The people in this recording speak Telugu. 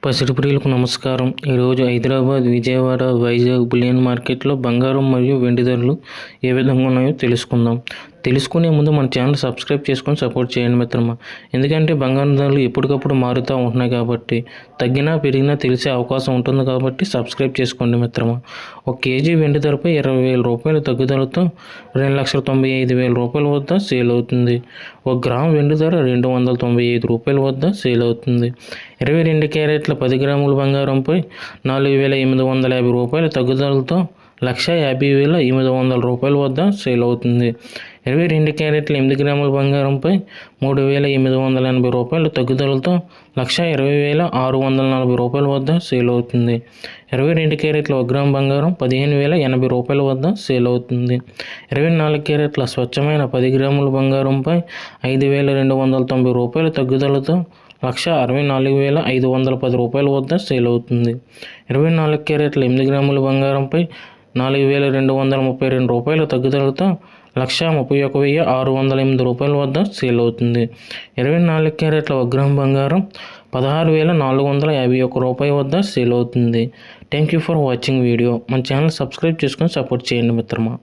పసిడి ప్రియులకు నమస్కారం. ఈరోజు హైదరాబాద్, విజయవాడ, వైజాగ్ బులియన్ మార్కెట్లో బంగారం మరియు వెండి ధరలు ఏ విధంగా ఉన్నాయో తెలుసుకుందాం. తెలుసుకునే ముందు మన ఛానల్ సబ్స్క్రైబ్ చేసుకొని సపోర్ట్ చేయండి మిత్రమా. ఎందుకంటే బంగారం ధరలు ఎప్పటికప్పుడు మారుతూ ఉంటున్నాయి కాబట్టి తగ్గినా పెరిగినా తెలిసే అవకాశం ఉంటుంది కాబట్టి సబ్స్క్రైబ్ చేసుకోండి మిత్రమా. ఒక కేజీ వెండి ధరపై 20,000 రూపాయల తగ్గుదలతో 2,95,000 రూపాయల వద్ద సేల్ అవుతుంది. ఒక గ్రాము వెండి ధర 295 రూపాయల వద్ద సేల్ అవుతుంది. 22 క్యారెట్ల 10 గ్రాముల బంగారంపై 4,850 రూపాయల తగ్గుదలతో 1,50,800 రూపాయల వద్ద సేల్ అవుతుంది. 22 క్యారెట్ల 8 గ్రాముల బంగారంపై 3,880 రూపాయల తగ్గుదలతో 1,20,640 రూపాయల వద్ద సేల్ అవుతుంది. 22 క్యారెట్ల 1 గ్రాము బంగారం 15,080 రూపాయల వద్ద సేల్ అవుతుంది. 24 క్యారెట్ల స్వచ్ఛమైన 10 గ్రాముల బంగారంపై 5,290 రూపాయల తగ్గుదలతో 1,64,510 రూపాయల వద్ద సేల్ అవుతుంది. 24 క్యారెట్ల 8 గ్రాముల బంగారంపై 4,232 రూపాయల తగ్గుదలతో 1,31,608 రూపాయల వద్ద సేల్ అవుతుంది. 24 క్యారెట్ల 1 గ్రాము బంగారం 16,451 రూపాయల వద్ద సేల్ అవుతుంది. Thank you for watching video. మన ఛానల్ సబ్స్క్రైబ్ చేసుకొని సపోర్ట్ చేయండి మిత్రమా.